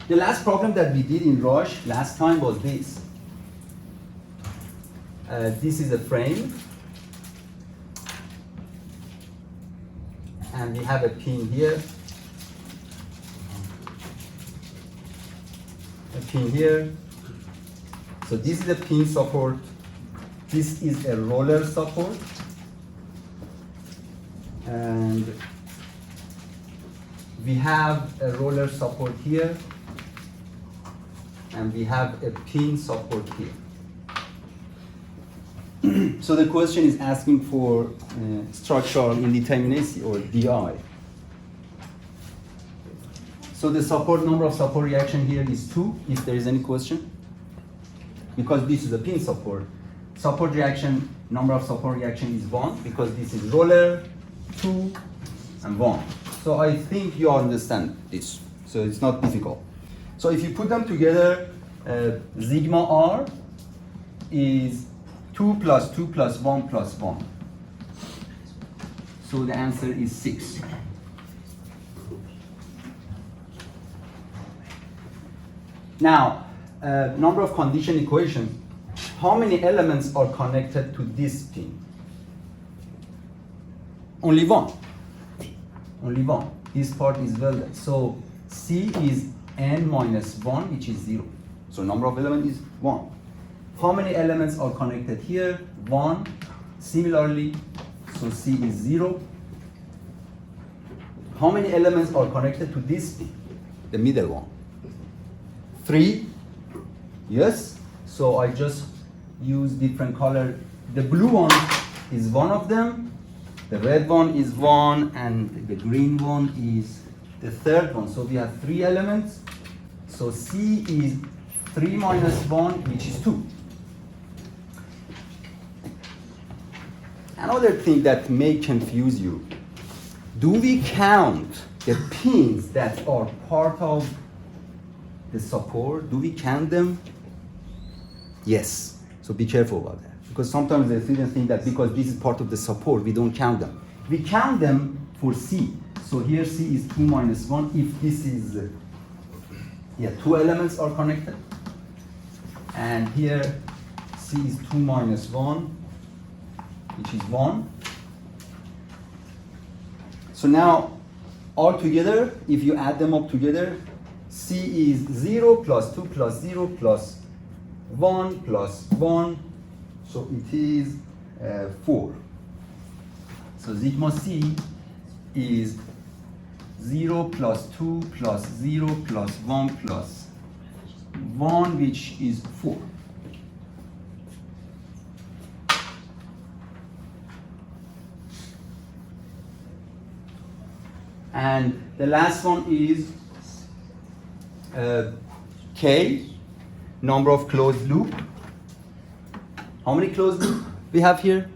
The last problem that we did in Rush last time was this. This is a frame. And we have a pin here. A pin here. So this is a pin support. This is a roller support. And we have a roller support here. And we have a pin support here. So the question is asking for structural indeterminacy, or DI. So the support number of support reaction here is 2, if there is any question. Because this is a pin support. Support reaction, number of support reaction is 1, because this is roller, 2, and 1. So I think you understand this. So it's not difficult. So if you put them together, sigma R is 2 plus 2 plus 1 plus 1. So the answer is 6. Now, number of condition equation. How many elements are connected to this pin? Only one. Only one. This part is welded. So C is n minus 1, which is 0. So number of elements is 1. How many elements are connected here? 1. Similarly, so C is 0. How many elements are connected to this pin? The middle one. 3. Yes. So I just use different color. The blue one is one of them. The red one is 1, and the green one is the third one. So we have 3 elements. So C is 3 minus 1, which is 2. Another thing that may confuse you, do we count the pins that are part of the support? Do we count them? Yes. So be careful about that. Because sometimes the students think that because this is part of the support, we don't count them. We count them for C. So here C is 2 minus 1. If this is, 2 elements are connected. And here C is 2 minus 1, which is 1. So now, all together, if you add them up together, C is 0 plus 2 plus 0 plus 1 plus 1. So it is 4. So sigma C is 0 plus 2 plus 0 plus 1 plus 1, which is 4. And the last one is K, number of closed loop. How many closed loop we have here?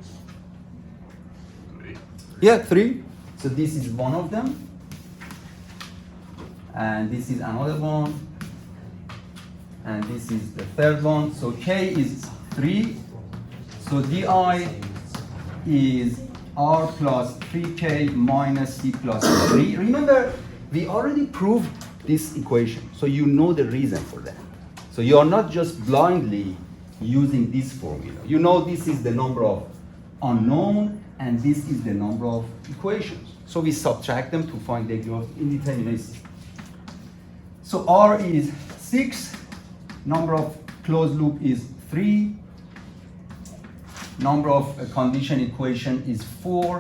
3. Yeah, 3. So this is one of them. And this is another one. And this is the third one. So K is 3. So DI is R plus 3K minus C plus 3. Remember, we already proved this equation. So you know the reason for that. So you are not just blindly using this formula. You know this is the number of unknown and this is the number of equations. So we subtract them to find the degree of indeterminacy. So R is 6, number of closed loop is 3, number of condition equation is 4.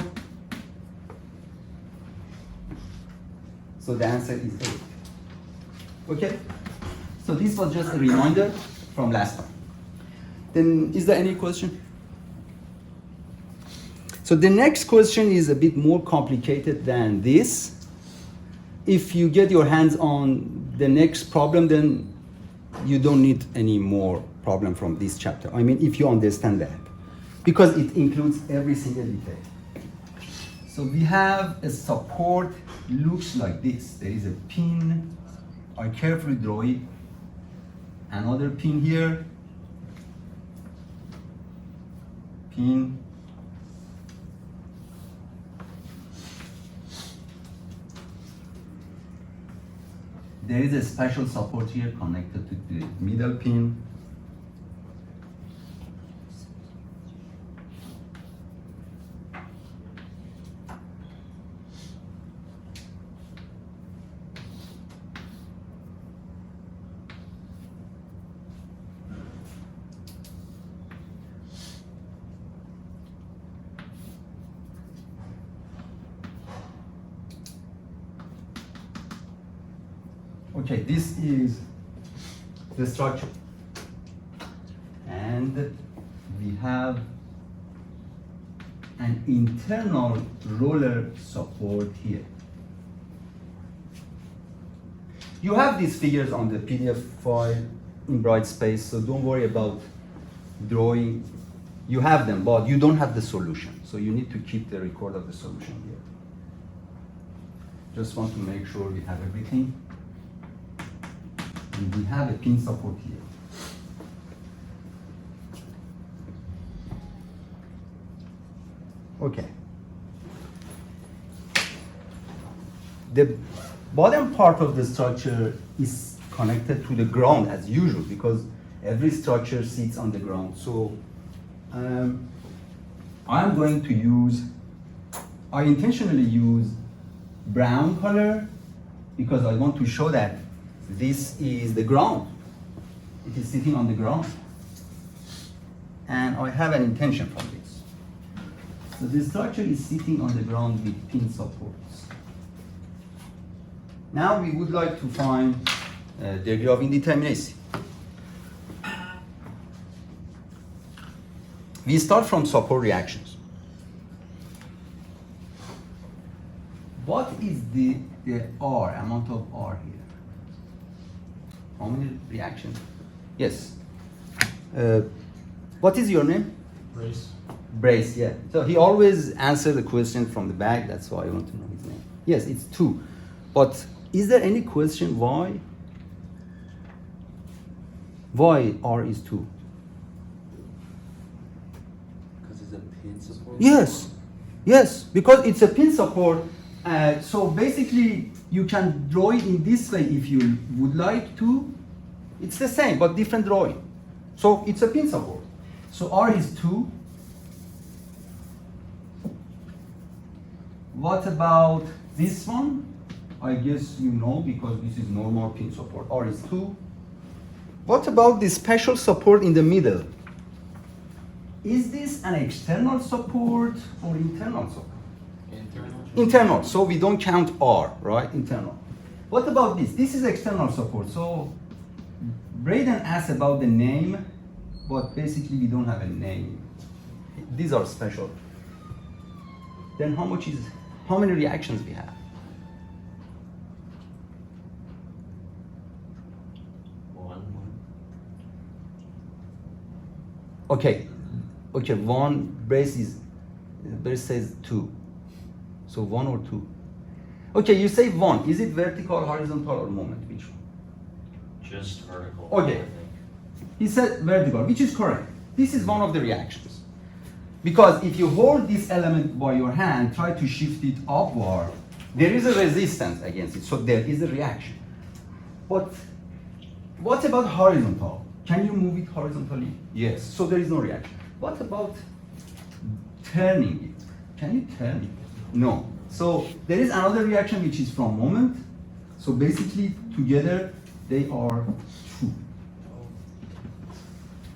So the answer is 8. Okay? So this was just a reminder from last time. Then is there any question? So the next question is a bit more complicated than this. If you get your hands on the next problem, then you don't need any more problem from this chapter. I mean, if you understand that, because it includes every single detail. So we have a support, looks like this. There is a pin. I carefully draw it. Another pin here. Pin. there is a special support here connected to the middle pin. Okay, this is the structure. And we have an internal roller support here. You have these figures on the PDF file in Brightspace, so don't worry about drawing. You have them, but you don't have the solution. So you need to keep the record of the solution here. Just want to make sure we have everything. And we have a pin support here. Okay. The bottom part of the structure is connected to the ground as usual because every structure sits on the ground. So I'm going to use, I intentionally use brown color because I want to show that this is the ground. It is sitting on the ground. And I have an intention from this. So the structure is sitting on the ground with pin supports. Now we would like to find degree of indeterminacy. We start from support reactions. What is the R, amount of R here? How many reactions? Yes. What is your name? Brace. Brace, yeah. So he always answers the question from the back, that's why I want to know his name. Yes, it's 2. But is there any question why? Why R is 2? Because it's a pin support? Yes, yes, because it's a pin support. So basically, you can draw it in this way if you would like to. It's the same, but different drawing. So it's a pin support. So R is 2. What about this one? I guess you know because this is normal pin support. R is 2. What about the special support in the middle? Is this an external support or internal support? Internal. Internal, so we don't count R, right? Internal. What about this? This is external support. So Braden asked about the name, but basically we don't have a name. These are special. Then how many reactions we have? One. Okay, one brace says 2. So 1 or 2. Okay, you say 1. Is it vertical, horizontal, or moment? Which one? Just vertical. Okay. I think. He said vertical, which is correct. This is one of the reactions. Because if you hold this element by your hand, try to shift it upward, there is a resistance against it, so there is a reaction. But what about horizontal? Can you move it horizontally? Yes, so there is no reaction. What about turning it? Can you turn it? No. So there is another reaction which is from moment. So basically together they are 2.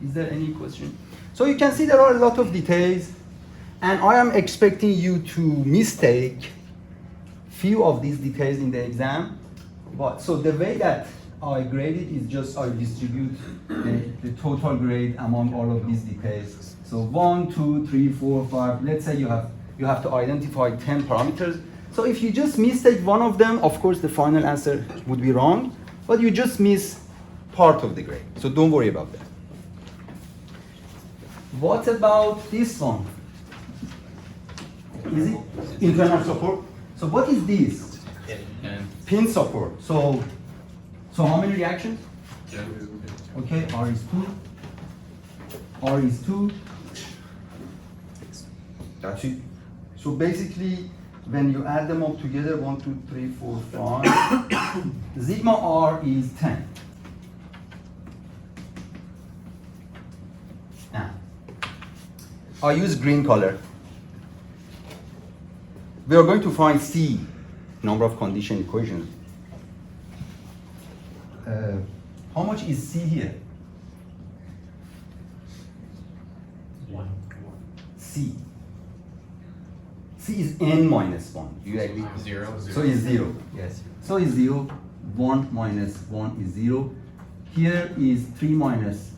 Is there any question? So you can see there are a lot of details, and I am expecting you to mistake few of these details in the exam. But so the way that I grade it is just I distribute the total grade among all of these details. So 1, 2, 3, 4, 5. Let's say you have to identify 10 parameters. So if you just mistake one of them, of course the final answer would be wrong, but you just miss part of the grade. So don't worry about that. What about this one? Is it internal support? So what is this? Pin support. So how many reactions? Okay, R is 2. R is 2. That's it. So basically, when you add them all together, 1, 2, 3, 4, 5, sigma r is 10. Now, I use green color. We are going to find C, number of condition equations. How much is C here? 1. C. C is n minus 1. Do you agree? 0. So it's 0. Yes. So it's 0. 1 minus 1 is 0. Here is 3 minus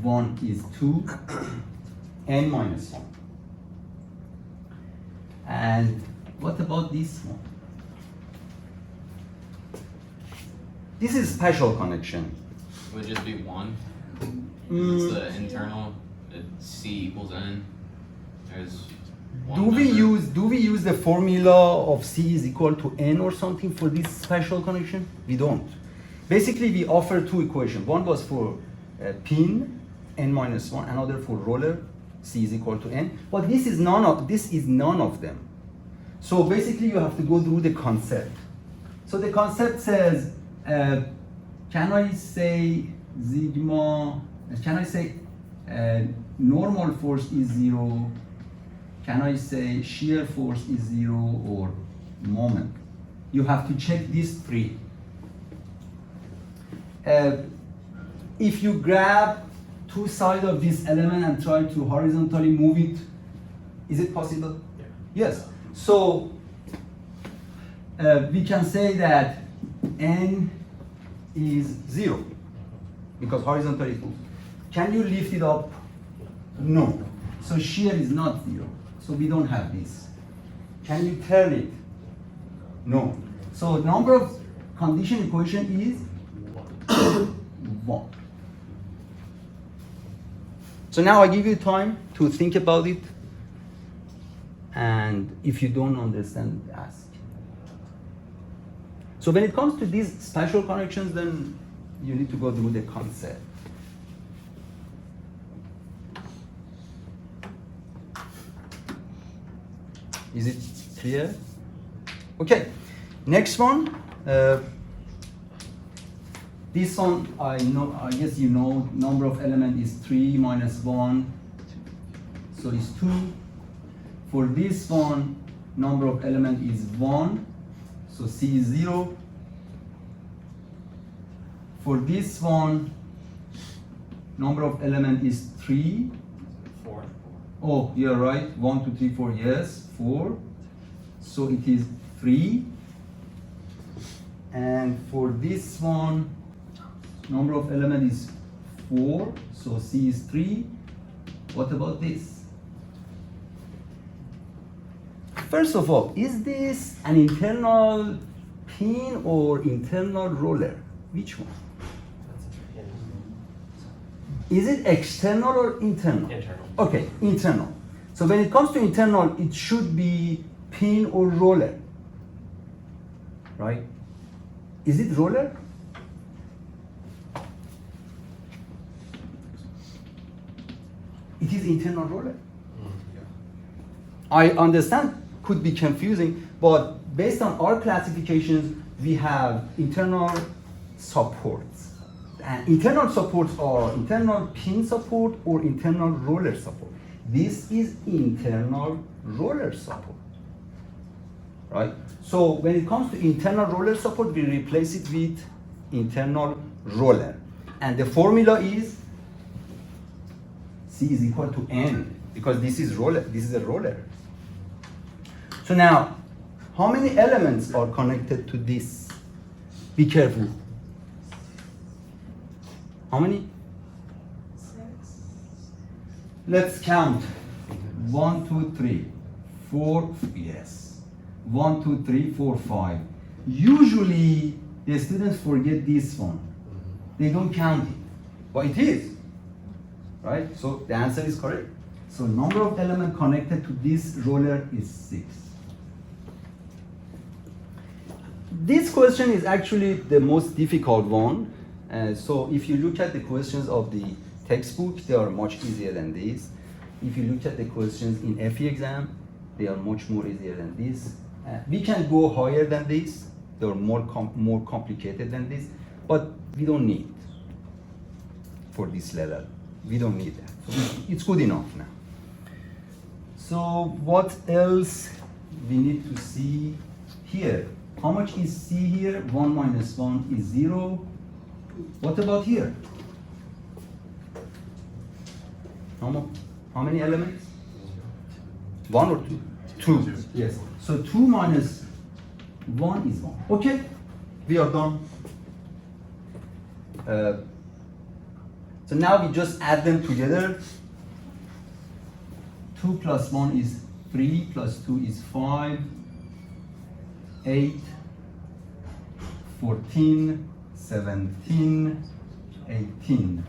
1 is 2. N minus 1. And what about this one? This is special connection. Would it just be 1? Mm. It's the internal, C equals N. There's one Do we number. use the formula of C is equal to N or something for this special connection? We don't. Basically, we offer two equations. One was for pin, N minus 1, another for roller, C is equal to N. But this is none of them. So basically, you have to go through the concept. So the concept says, can I say sigma, can I say normal force is 0? Can I say shear force is 0 or moment? You have to check these three. If you grab two sides of this element and try to horizontally move it, is it possible? Yeah. Yes. So we can say that n is 0 because horizontally it moves. Can you lift it up? No. So shear is not 0. So we don't have this. Can you turn it? No. So number of condition equation is 1. So now I give you time to think about it. And if you don't understand, ask. So when it comes to these special connections, then you need to go through the concept. Is it clear? Okay. Next one. This one, I guess you know, number of element is 3 minus 1, so it's 2. For this one, number of element is 1, so C is 0. For this one, number of element is 3. 4. Oh, you're right. 1, 2, 3, 4. Yes, 4. So it is 3. And for this one, number of element is 4. So C is 3. What about this? First of all, is this an internal pin or internal roller? Which one? Is it external or internal? Internal. Okay, internal. So when it comes to internal, it should be pin or roller, right? Is it roller? It is internal roller. I understand could be confusing, but based on our classifications, we have internal supports. And internal supports are internal pin support or internal roller support. This is internal roller support, right? So when it comes to internal roller support, we replace it with internal roller. And the formula is C is equal to N, because this is roller, this is a roller. So now, how many elements are connected to this? Be careful. How many? 6. Let's count. 1, 2, 3, 4, yes. 1, 2, 3, 4, 5. Usually, the students forget this one. They don't count it, but it is, right? So the answer is correct. So number of elements connected to this roller is 6. This question is actually the most difficult one. So if you look at the questions of the textbook, they are much easier than these. If you look at the questions in FE exam, They are much more easier than this. We can go higher than this. They are more complicated than this, but we don't need for this level. We don't need that. So it's good enough now. So what else we need to see here? How much is C here? 1 minus 1 is 0. What about here? How many elements? 1 or 2? 2. Yes. So 2 minus 1 is 1. Okay, we are done. So now we just add them together. 2 plus 1 is 3, plus 2 is 5, 8, 14, 17, 18.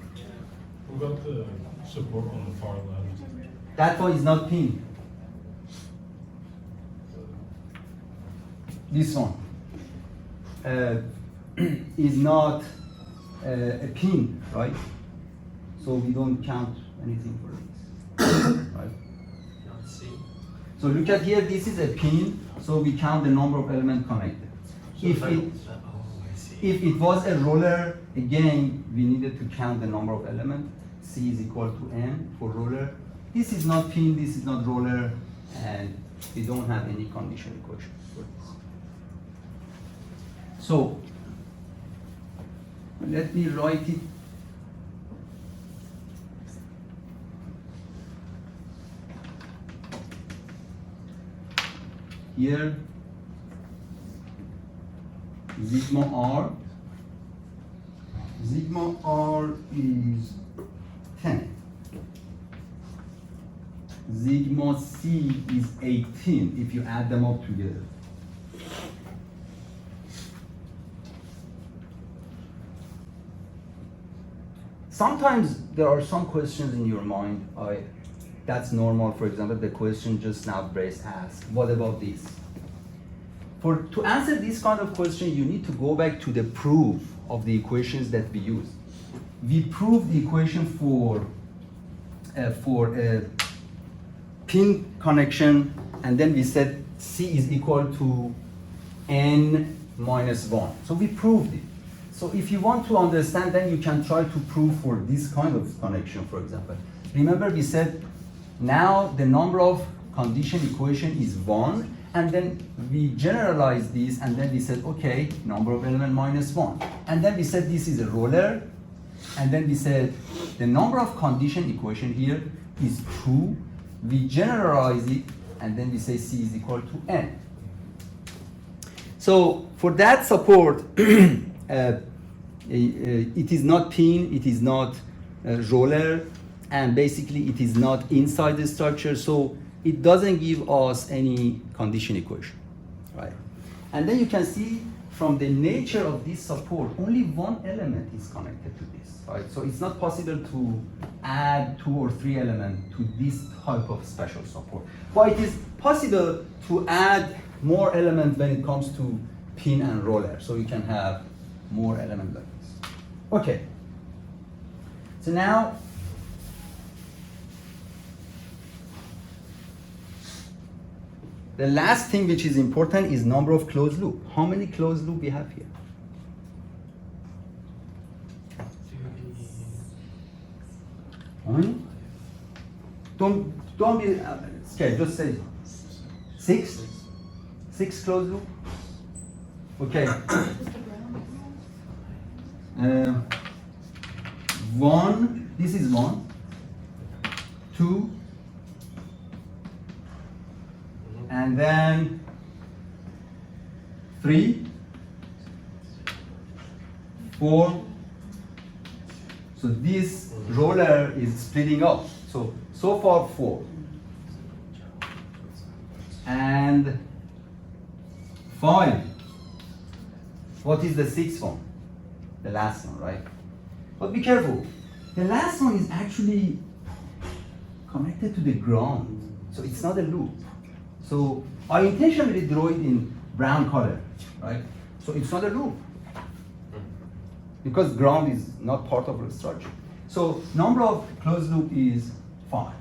What about the support on the far left? That one is not pin. This one is not a pin, right? So we don't count anything for this, right? So look at here, this is a pin, so we count the number of elements connected. If it was a roller, again, we needed to count the number of elements. C is equal to n for roller. This is not pin, this is not roller, and we don't have any condition equation for this. So let me write it. Here, sigma r is 10. Sigma c is 18 if you add them up together. Sometimes there are some questions in your mind. That's normal. For example, the question just now Brace asked, what about this? To answer this kind of question, you need to go back to the proof of the equations that we used. We proved the equation for a pin connection, and then we said C is equal to n minus 1. So we proved it. So if you want to understand, then you can try to prove for this kind of connection, for example. Remember we said now the number of condition equation is 1, and then we generalized this, and then we said, okay, number of element minus 1. And then we said this is a roller, and then we said the number of condition equation here is 2. We generalize it, and then we say C is equal to n. So for that support, it is not pin, it is not roller, and basically it is not inside the structure, so it doesn't give us any condition equation, right? And then you can see from the nature of this support, only one element is connected to this, right? So it's not possible to add 2 or 3 elements to this type of special support. But it is possible to add more elements when it comes to pin and roller, so you can have more elements like this. Okay, so now the last thing which is important is number of closed loop. How many closed loop we have here? How many? Don't be scared, just say 6? 6 closed loop? Okay. 1, this is 1, 2, and then 3, 4. So this roller is splitting up. So far 4. And 5. What is the 6th one? The last one, right? But be careful. The last one is actually connected to the ground. So it's not a loop. So I intentionally draw it in brown color, right? So it's not a loop, because ground is not part of the structure. So number of closed loop is 5.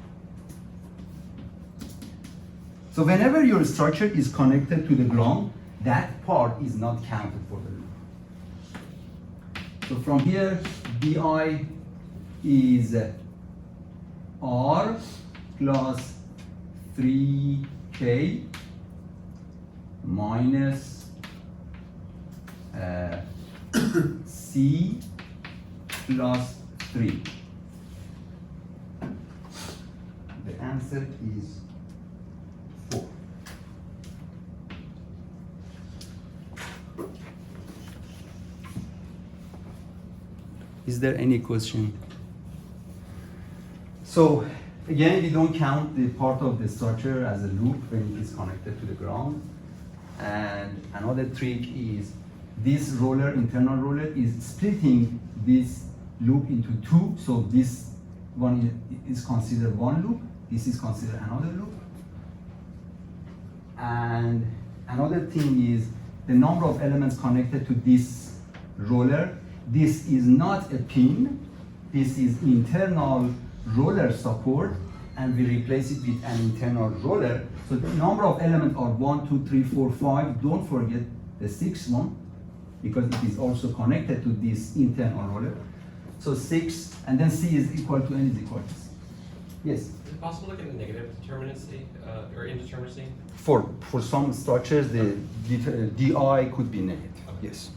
So whenever your structure is connected to the ground, that part is not counted for the loop. So from here, di is r plus 3k minus c plus 3. The answer is 4. Is there any question? So again, we don't count the part of the structure as a loop when it is connected to the ground. And another trick is this roller, internal roller, is splitting this loop into two. So this one is considered one loop. This is considered another loop. And another thing is the number of elements connected to this roller. This is not a pin. This is internal roller support, and we replace it with an internal roller. So the number of elements are 1, 2, 3, 4, 5. Don't forget the sixth one, because it is also connected to this internal roller. So 6, and then C is equal to N is equal to C. Yes? Is it possible to get a negative determinacy or indeterminacy? For some structures, the DI could be negative. Okay. Yes.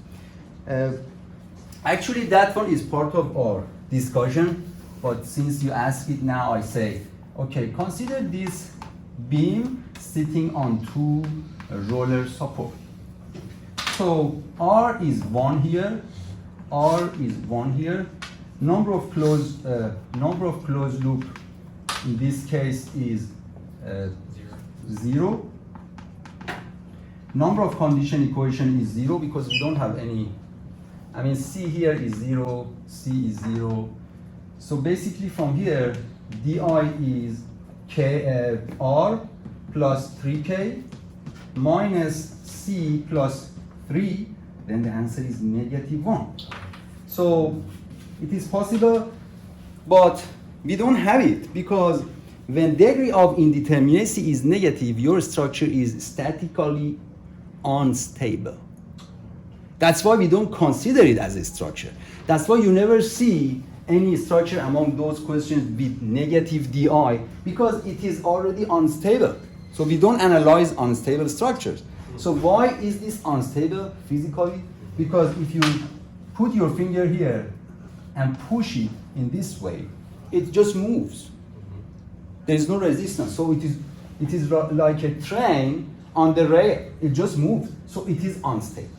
Actually, that one is part of our discussion, but since you ask it now, I say, okay, consider this beam sitting on two roller support. So R is 1 here, R is 1 here. Number of closed loop in this case is 0. Number of condition equation is 0 because we don't have any. I mean, C here is 0, C is 0. So basically from here, DI is R plus 3K minus C plus 3, then the answer is negative 1. So it is possible, but we don't have it because when degree of indeterminacy is negative, your structure is statically unstable. That's why we don't consider it as a structure. That's why you never see any structure among those questions with negative DI because it is already unstable. So we don't analyze unstable structures. So why is this unstable physically? Because if you put your finger here and push it in this way, it just moves. There is no resistance. So it is like a train on the rail. It just moves. So it is unstable.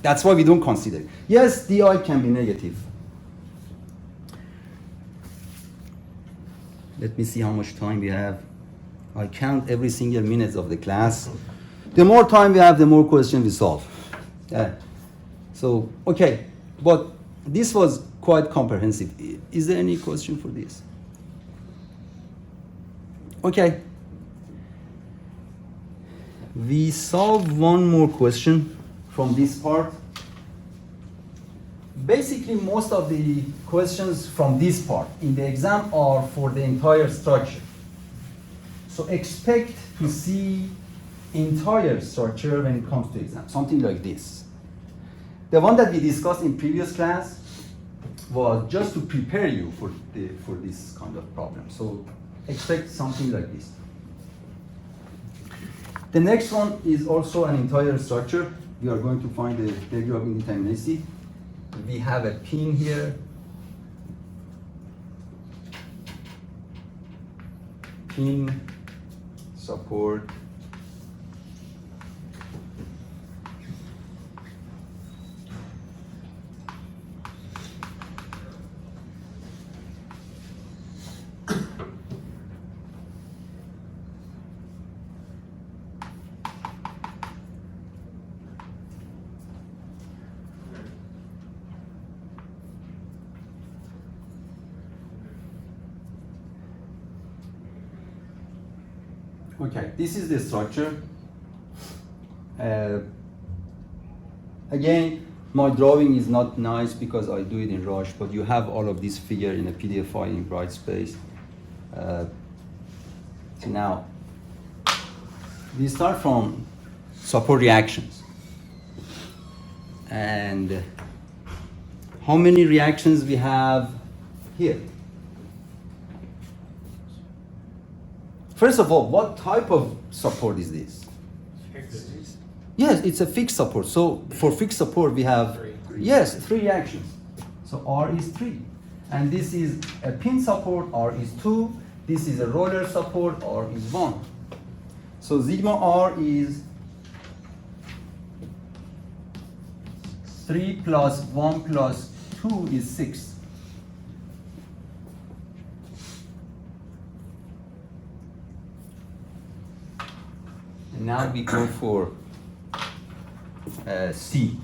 That's why we don't consider it. Yes, DI can be negative. Let me see how much time we have. I count every single minute of the class. The more time we have, the more questions we solve. So, okay, but this was quite comprehensive. Is there any question for this? Okay. We solve one more question from this part. Basically, most of the questions from this part in the exam are for the entire structure. So expect to see entire structure when it comes to exam, something like this. The one that we discussed in previous class was just to prepare you for this kind of problem. So expect something like this. The next one is also an entire structure. We are going to find the degree of indeterminacy. We have a pin here. Pin, support. Okay, this is the structure. Again, my drawing is not nice because I do it in Rush, but you have all of this figure in a PDF file in Brightspace. So now, we start from support reactions. And how many reactions we have here? First of all, what type of support is this? Yes, it's a fixed support. So for fixed support, we have, yes, 3 reactions. So R is 3. And this is a pin support, R is 2. This is a roller support, R is 1. So sigma R is 3 plus 1 plus 2 is 6. And now we go for C.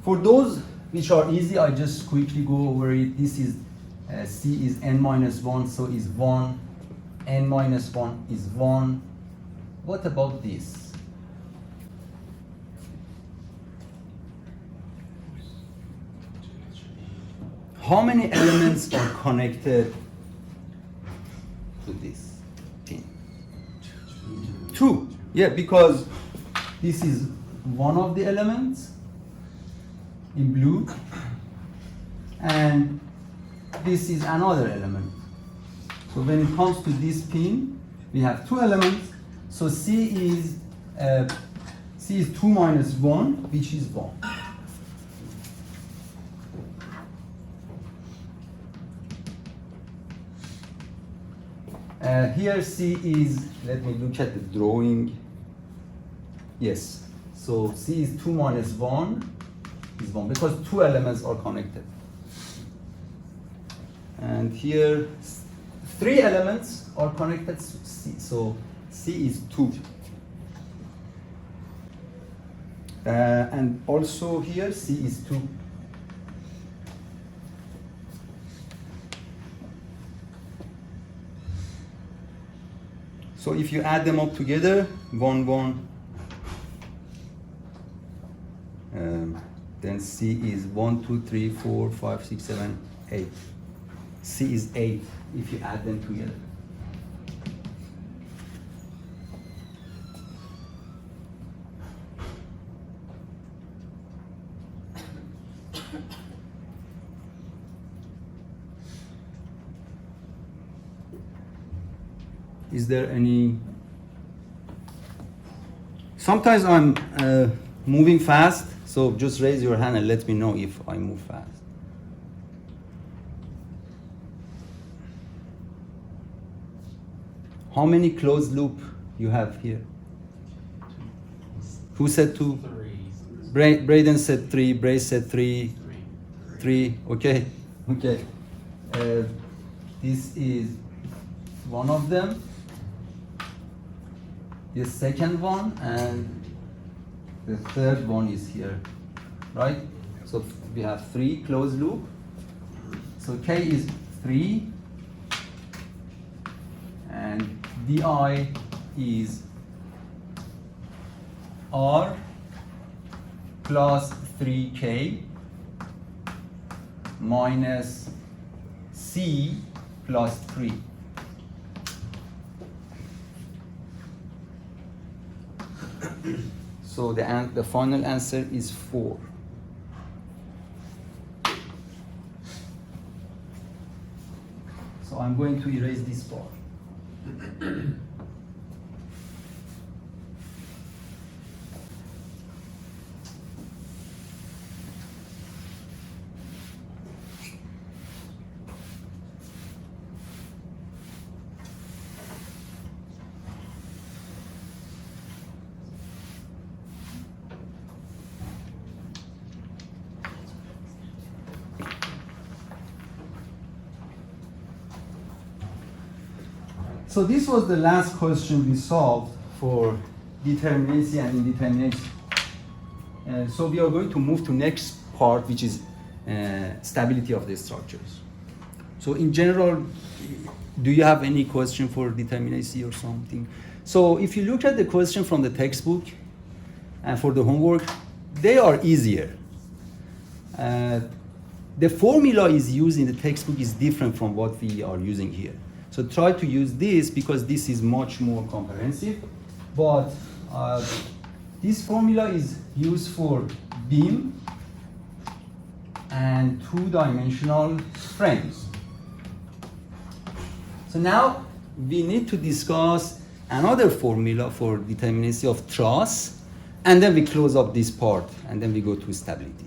For those which are easy, I just quickly go over it. This is C is n minus 1, so is 1. N minus 1 is 1. What about this? How many elements are connected to this pin? 2. Yeah, because this is one of the elements in blue, and this is another element. So when it comes to this pin, we have 2 elements. So C is 2 minus 1, which is 1. Here C is, let me look at the drawing. Yes, so C is 2 minus 1 is 1 because 2 elements are connected. And here 3 elements are connected to C, so C is 2. And also here C is 2. So if you add them up together, 1, 1, then C is 1, 2, 3, 4, 5, 6, 7, 8. C is 8 if you add them together. Is there any? Sometimes I'm moving fast, so just raise your hand and let me know if I move fast. How many closed loop you have here? Who said 2? 3. Braden said 3, Brace said 3. 3, okay, okay. This is one of them. The second one and the third one is here, right? So we have 3 closed loop. So K is 3 and DI is R plus 3K minus C plus 3. So the final answer is 4. So I'm going to erase this part. So this was the last question we solved for determinacy and indeterminacy. So we are going to move to next part, which is stability of the structures. So in general, do you have any question for determinacy or something? So if you look at the question from the textbook and for the homework, they are easier. the formula is used in the textbook is different from what we are using here. So try to use this because this is much more comprehensive. But this formula is used for beam and two-dimensional frames. So now we need to discuss another formula for determinacy of truss, and then we close up this part, and then we go to stability.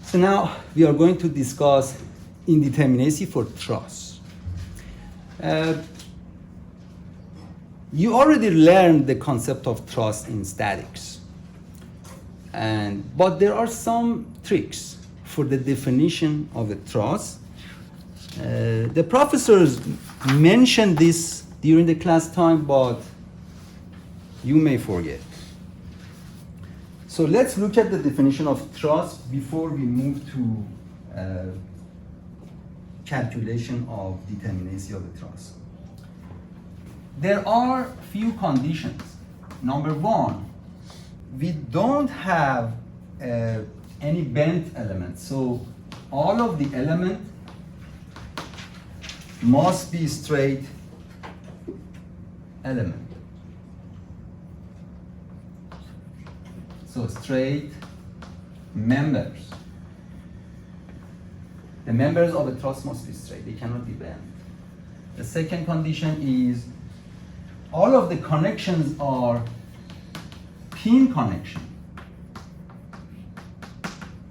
So now we are going to discuss indeterminacy for truss. You already learned the concept of truss in statics, but there are some tricks for the definition of a truss. The professors mentioned this during the class time, but you may forget. So let's look at the definition of truss before we move to calculation of determinacy of a truss. There are few conditions. Number one, we don't have any bent elements, so all of the elements must be straight element. So straight members. The members of a truss must be straight, they cannot be bent. The second condition is all of the connections are pin connection.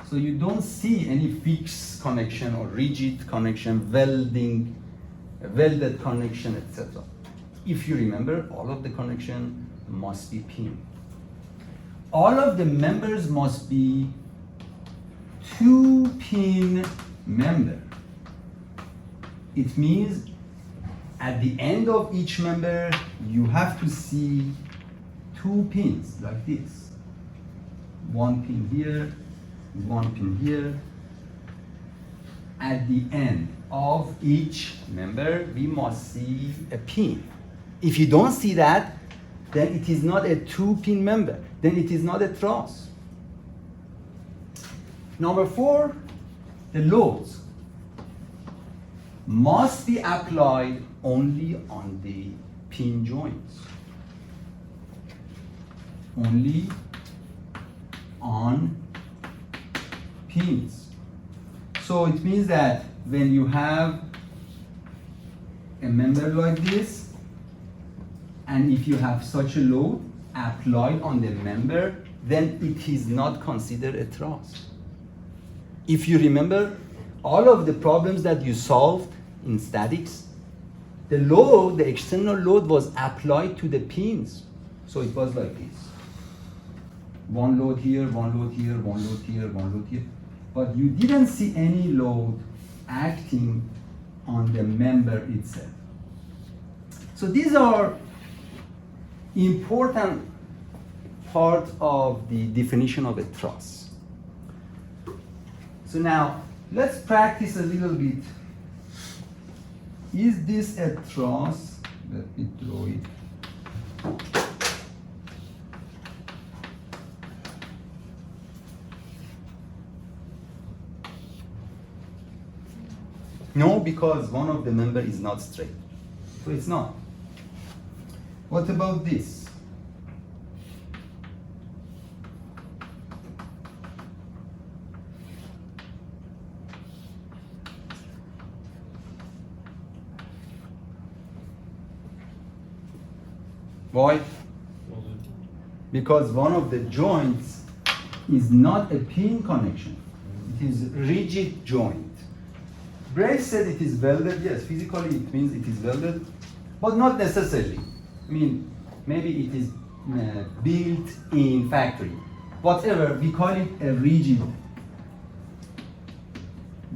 So you don't see any fixed connection or rigid connection, welded connection, etc. If you remember, all of the connection must be pin. All of the members must be two-pin member. It means at the end of each member, you have to see two pins like this. One pin here, one pin here. At the end of each member, we must see a pin. If you don't see that, then it is not a two-pin member. Then it is not a truss. Number four, the loads must be applied only on the pin joints. Only on pins. So it means that when you have a member like this, and if you have such a load applied on the member, then it is not considered a truss. If you remember, all of the problems that you solved in statics, the load, the external load was applied to the pins. So it was like this. One load here, one load here, one load here, one load here. But you didn't see any load acting on the member itself. So these are important part of the definition of a truss. So now let's practice a little bit. Is this a truss? Let me draw it. No, because one of the member is not straight. So it's not. What about this? Why? Because one of the joints is not a pin connection. It is rigid joint. Brace said it is welded. Yes, physically it means it is welded, but not necessarily. I mean, maybe it is built in factory. Whatever, we call it a rigid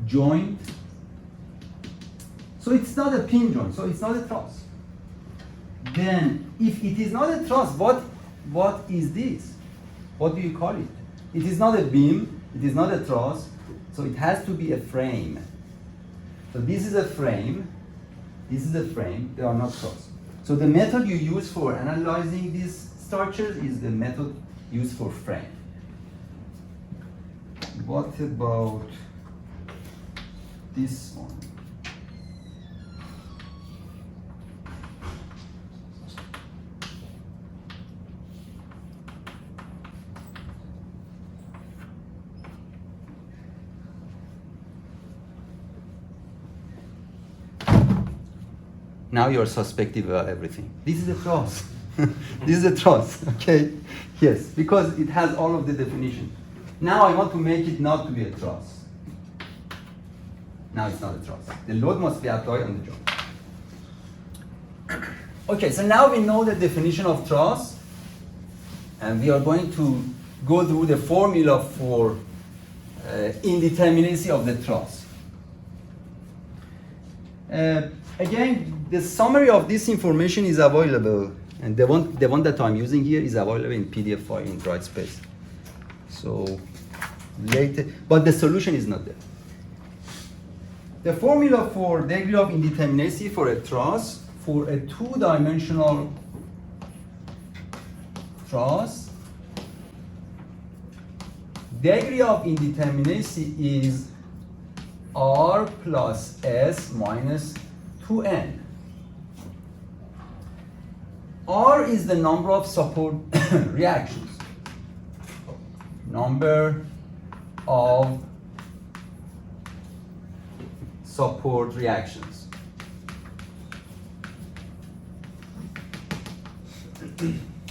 joint. So it's not a pin joint, so it's not a truss. Then, if it is not a truss, what is this? What do you call it? It is not a beam, it is not a truss, so it has to be a frame. So this is a frame, this is a frame, they are not truss. So the method you use for analyzing these structures is the method used for frame. What about this one. Now you're suspecting about everything. This is a trust. This is a trust, okay? Yes, because it has all of the definition. Now I want to make it not to be a trust. Now it's not a trust. The load must be applied on the job. Okay, so now we know the definition of trust, and we are going to go through the formula for indeterminacy of the trust. Again, the summary of this information is available, and the one that I'm using here is available in PDF file in Brightspace. So later, but the solution is not there. The formula for degree of indeterminacy for a truss, for a two-dimensional truss, degree of indeterminacy is R plus S minus 2N. R is the number of support reactions. Number of support reactions.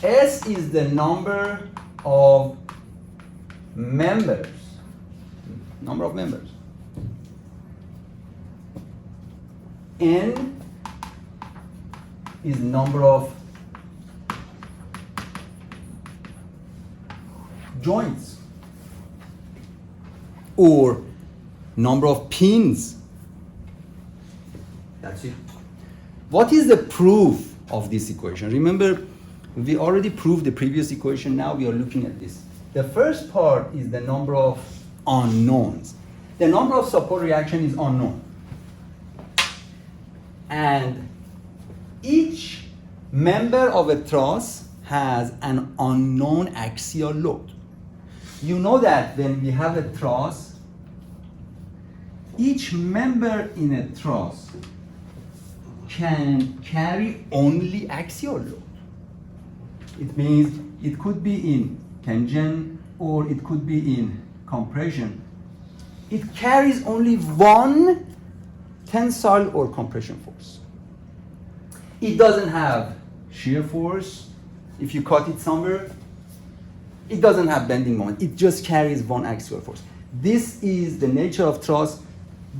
S is the number of members. Number of members. N is number of joints or number of pins. That's it. What is the proof of this equation? Remember, we already proved the previous equation. Now we are looking at this. The first part is the number of unknowns. The number of support reaction is unknown. And each member of a truss has an unknown axial load. You know that when we have a truss, each member in a truss can carry only axial load. It means it could be in tension or it could be in compression. It carries only one tensile or compression force. It doesn't have shear force. If you cut it somewhere, it doesn't have bending moment. It just carries one axial force. This is the nature of truss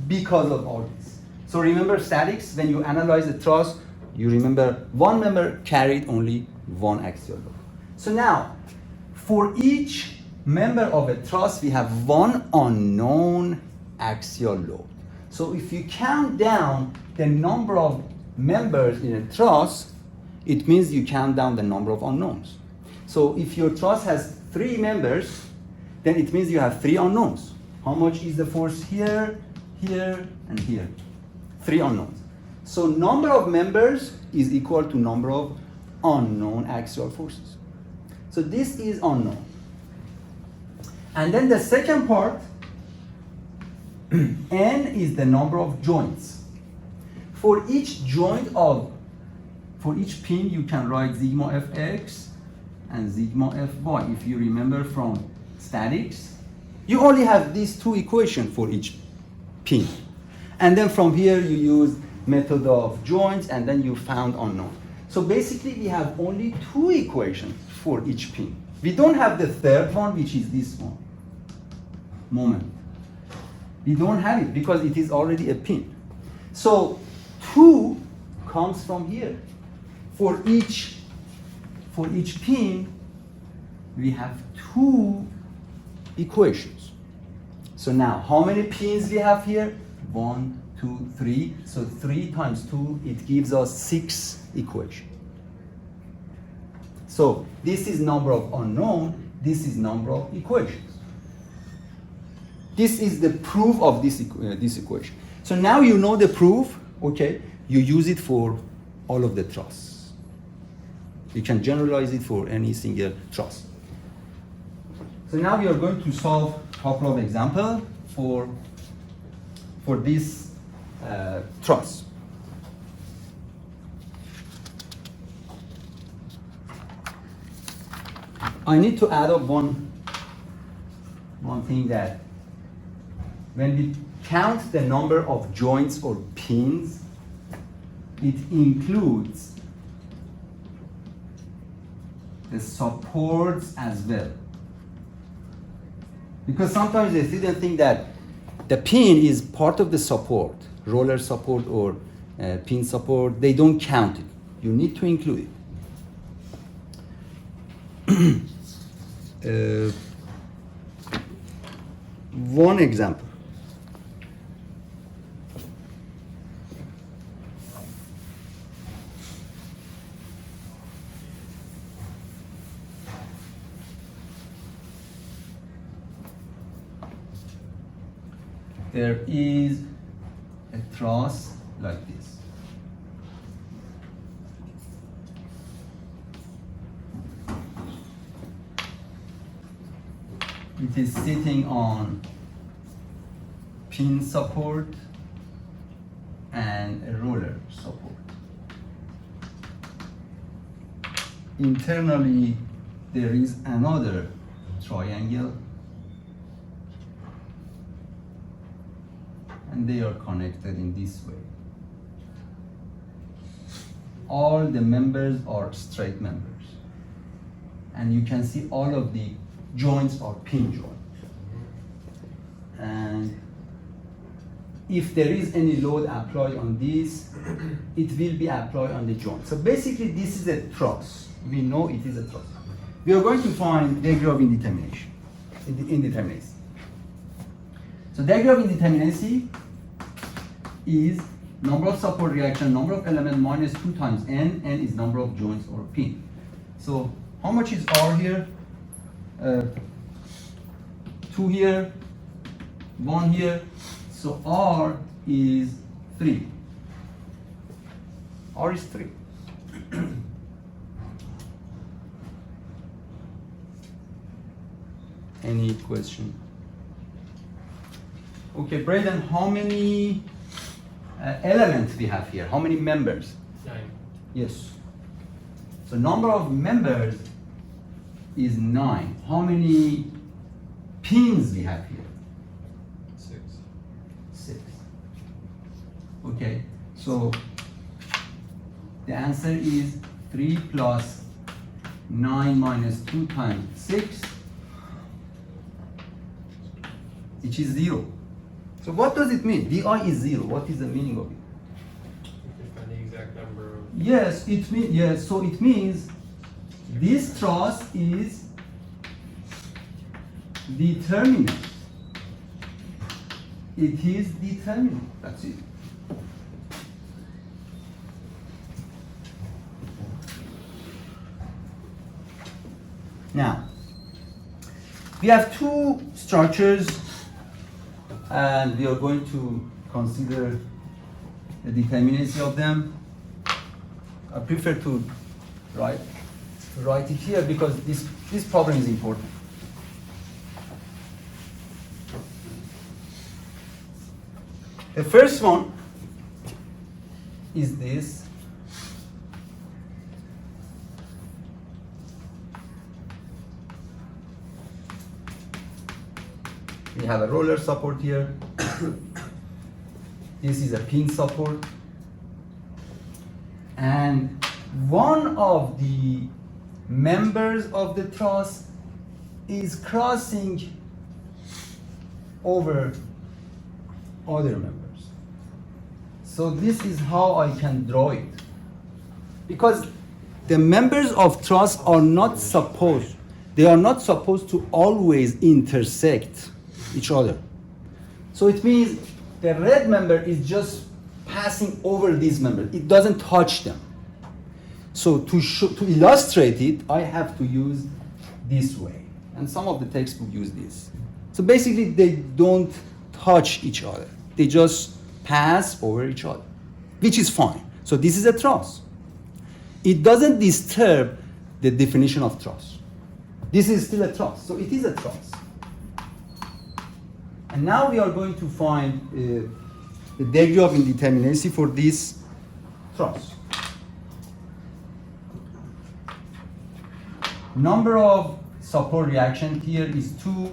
because of all this. So remember statics, when you analyze the truss, you remember one member carried only one axial load. So now, for each member of a truss, we have one unknown axial load. So if you count down the number of members in a truss, it means you count down the number of unknowns. So if your truss has 3 members, then it means you have 3 unknowns. How much is the force here, here, and here? 3 unknowns. So number of members is equal to number of unknown axial forces. So this is unknown. And then the second part, N is the number of joints. For each for each pin, you can write sigma fx and sigma fy. If you remember from statics, you only have these 2 equations for each pin. And then from here, you use method of joints, and then you found unknown. So basically, we have only 2 equations for each pin. We don't have the third one, which is this one, moment. We don't have it because it is already a pin. So 2 comes from here. For each pin, we have 2 equations. So now, how many pins we have here? 1, 2, 3. So 3 times 2, it gives us 6 equations. So this is number of unknown, this is number of equations. This is the proof of this equation. So now you know the proof, okay? You use it for all of the truss. You can generalize it for any single truss. So now we are going to solve a couple of examples for for this truss. I need to add up one thing, that when we count the number of joints or pins, it includes the supports as well. Because sometimes the students think that the pin is part of the support, roller support or pin support. They don't count it. You need to include it. One example. There is a truss like this. It is sitting on pin support and a roller support. Internally, there is another triangle, and they are connected in this way. All the members are straight members, and you can see all of the joints are pin joints. And if there is any load applied on this, it will be applied on the joint. So basically, this is a truss. We know it is a truss. We are going to find degree of indetermination, indeterminacy. So degree of indeterminacy is number of support reaction, number of element minus 2 times n. N is number of joints or pin. So how much is R here? 2 here, 1 here. So R is 3. R is 3. Any question? Okay, Braden, how many elements we have here? How many members? 9. Yes. So number of members is 9. How many pins we have here? 6. 6. Okay, so the answer is 3 plus 9 minus 2 times 6, which is 0. So what does it mean? Di is 0. What is the meaning of it? You can find the exact number of. Yes, it means, yes, so it means this truss is determinate. It is determinate. That's it. Now, we have 2 structures, and we are going to consider the determinacy of them. I prefer to write it here because this problem is important. The first one is this. We have a roller support here. This is a pin support. And one of the members of the truss is crossing over other members. So this is how I can draw it. Because the members of truss are not supposed, they are not supposed to always intersect each other. So it means the red member is just passing over these members. It doesn't touch them. So to illustrate it, I have to use this way. And some of the textbooks use this. So basically, they don't touch each other. They just pass over each other, which is fine. So this is a truss. It doesn't disturb the definition of truss. This is still a truss. So it is a truss. And now we are going to find the degree of indeterminacy for this truss. Number of support reaction here is 2,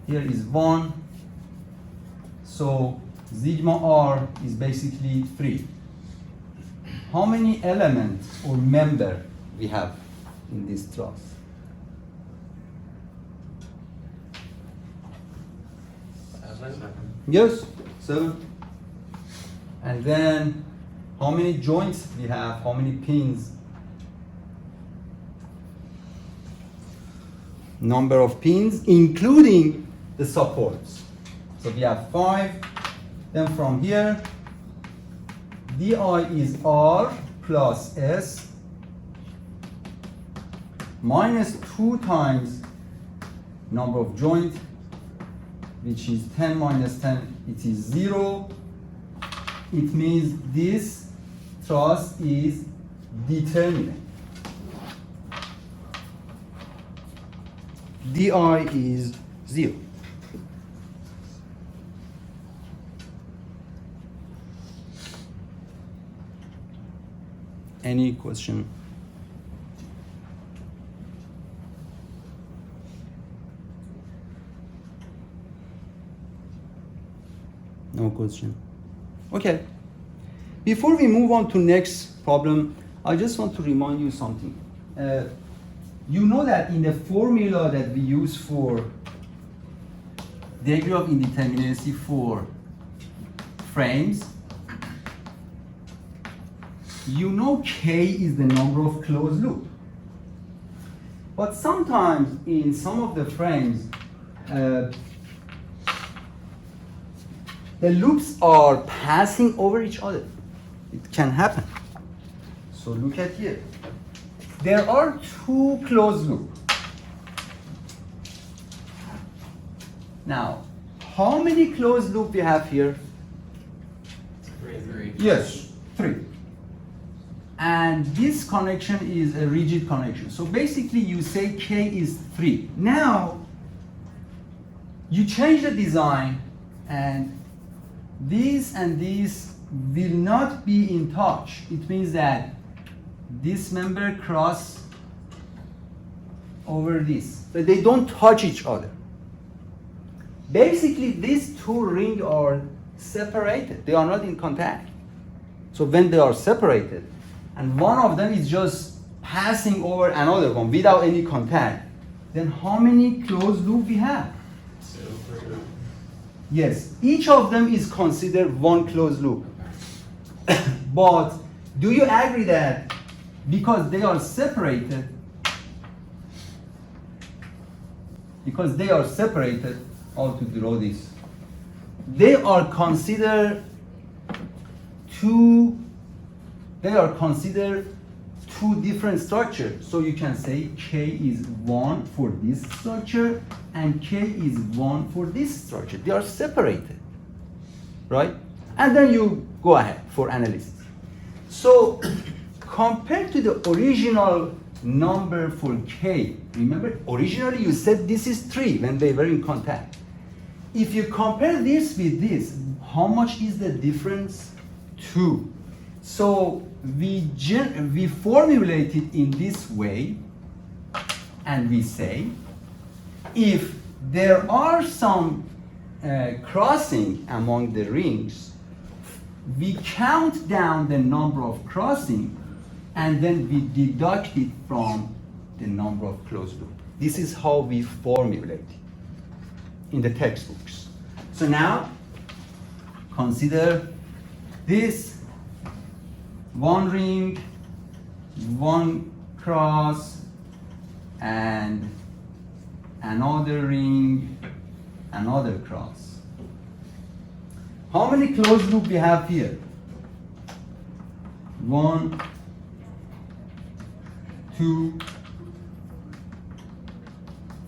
here is 1. So sigma R is basically 3. How many elements or member we have in this truss? Yes, 7. And then how many joints we have, how many pins? Number of pins, including the supports. So we have 5. Then from here, di is R plus S minus 2 times number of joint, which is 10 minus 10, it is 0. It means this truss is determinate. di is 0. Any question? No question. Okay. Before we move on to next problem, I just want to remind you something. You know that in the formula that we use for degree of indeterminacy for frames, you know K is the number of closed loop. But sometimes in some of the frames, the loops are passing over each other. It can happen. So look at here. There are 2 closed loops. Now, how many closed loops we have here? 3. Yes, 3. And this connection is a rigid connection. So basically you say K is 3. Now, you change the design and these will not be in touch. It means that this member cross over this. So they don't touch each other. Basically, these 2 rings are separated. They are not in contact. So when they are separated, and one of them is just passing over another one without any contact, then how many closed loops we have? 2. Yes, each of them is considered 1 closed loop. But do you agree that because they are separated, how to draw this? They are considered 2 different structures. So you can say K is 1 for this structure and K is 1 for this structure. They are separated, right? And then you go ahead for analysis. So compared to the original number for K, remember originally you said this is 3 when they were in contact. If you compare this with this, how much is the difference? 2. So we formulate it in this way, and we say, if there are some crossing among the rings, we count down the number of crossing, and then we deduct it from the number of closed loop. This is how we formulate it in the textbooks. So now, consider this 1 ring, 1 cross, and another ring, another cross. How many closed loop we have here? 1, 2,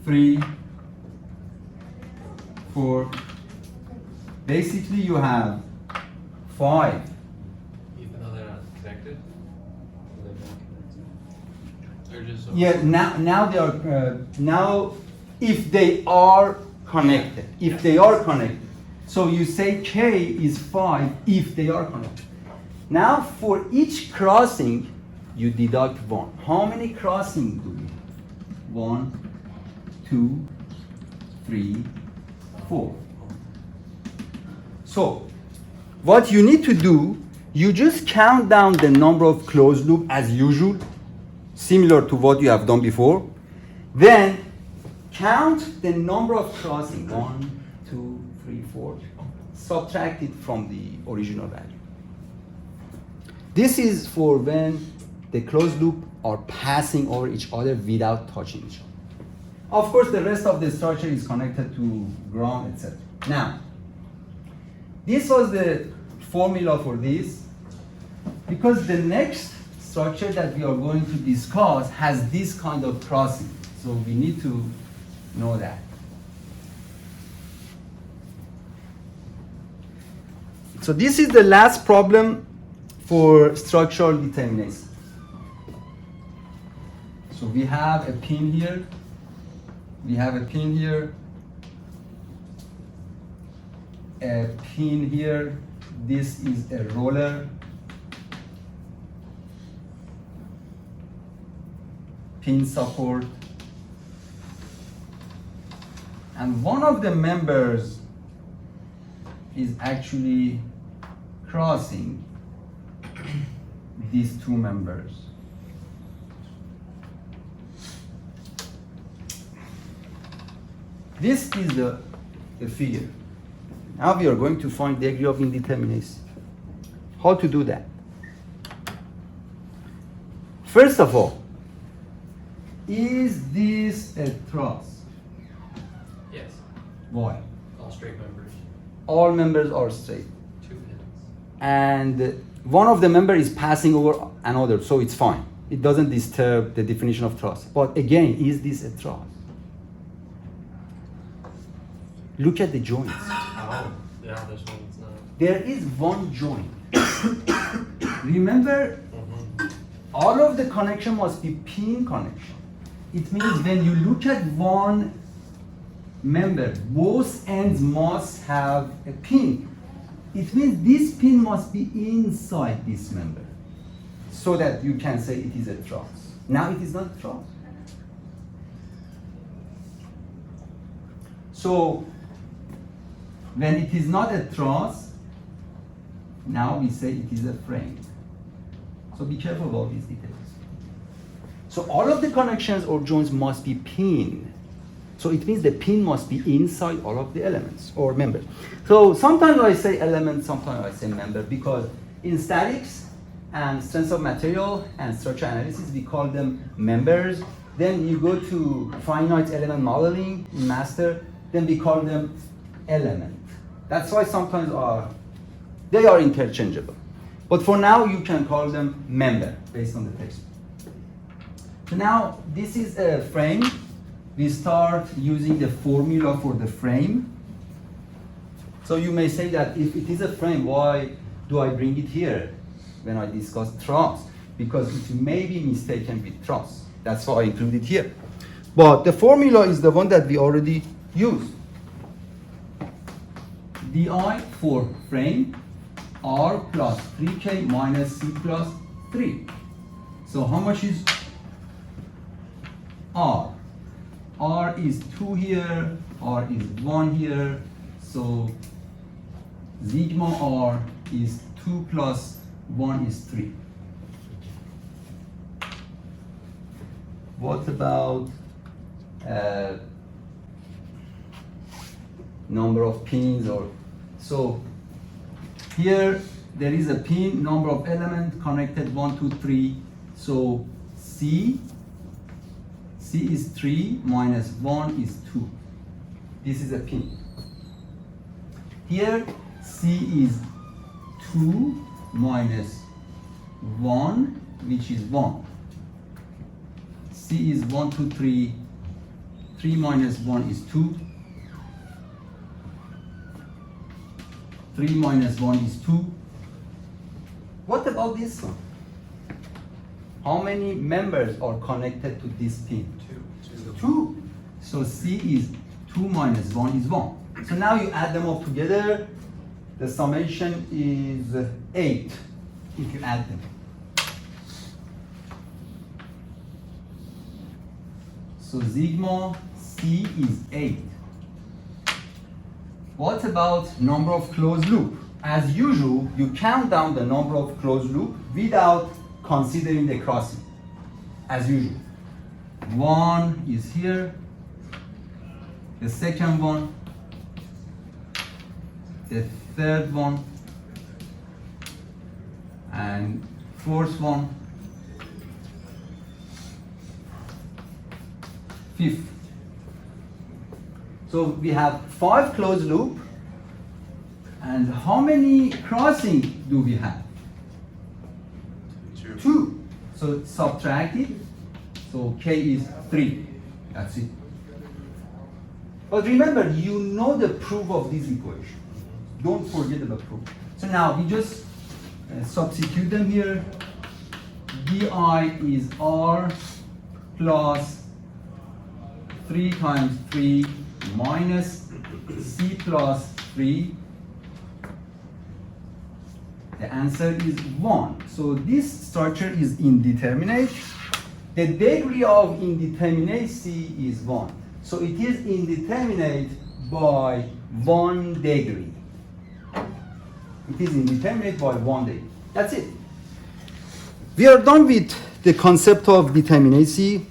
3, 4. Basically, you have 5. Even though they're not connected? They're just Yeah. Now they are. Now, if they are connected, So you say K is 5 if they are connected. Now for each crossing, you deduct 1. How many crossings do we have? 1, 2, 3, 4. So what you need to do, you just count down the number of closed loop as usual, similar to what you have done before. Then count the number of crossings, 1, 2, 3, 4, subtract it from the original value. This is for when the closed loop are passing over each other without touching each other. Of course, the rest of the structure is connected to ground, etc. Now, this was the formula for this, because the next structure that we are going to discuss has this kind of crossing. So we need to know that. So this is the last problem for structural determinacy. So we have a pin here, we have a pin here, a pin here, this is a roller, pin support, and one of the members is actually crossing these two members. This is the figure. Now we are going to find degree of indeterminacy. How to do that? First of all, is this a truss? Yes. Why? All straight members. All members are straight. 2 pins. And one of the members is passing over another, so it's fine. It doesn't disturb the definition of truss. But again, is this a truss? Look at the joints. Oh, yeah, this one's not. There is one joint. Remember, all of the connection must be pin connection. It means when you look at one member, both ends must have a pin. It means this pin must be inside this member so that you can say it is a truss. Now it is not a truss. So when it is not a truss, now we say it is a frame. So be careful about these details. So all of the connections or joints must be pin. So it means the pin must be inside all of the elements or members. So sometimes I say element, sometimes I say member, because in statics and strength of material and structure analysis, we call them members. Then you go to finite element modeling in master, then we call them element. That's why sometimes they are interchangeable. But for now, you can call them member based on the text. So now this is a frame. We start using the formula for the frame. So you may say that if it is a frame, why do I bring it here when I discuss truss? Because it may be mistaken with truss. That's why I include it here. But the formula is the one that we already used. Di for frame, R plus 3K minus C plus 3. So how much is R? R is 2 here, R is 1 here, so sigma R is 2 plus 1 is 3. What about number of pins? Or so here there is a pin, number of elements connected 1, 2, 3. So C is 3 minus 1 is 2. This is a pin. Here C is 2 minus 1, which is 1. C is 1, 2, 3. 3 minus 1 is 2. 3 minus 1 is 2. What about this one? How many members are connected to this pin? 2. So C is 2 minus 1 is 1. So now you add them all together. The summation is 8 if you add them. So sigma C is 8. What about number of closed loop? As usual, you count down the number of closed loop without considering the crossing. As usual. 1 is here. The second one. The third one. And fourth one. Fifth. So we have 5 closed loop. And how many crossing do we have? 2. So subtract it. So K is 3. That's it. But remember, you know the proof of this equation. Don't forget about proof. So now we just substitute them here. Di is R plus 3 times 3 minus C plus 3. The answer is 1. So this structure is indeterminate. The degree of indeterminacy is 1. So it is indeterminate by 1 degree. It is indeterminate by 1 degree. That's it. We are done with the concept of determinacy.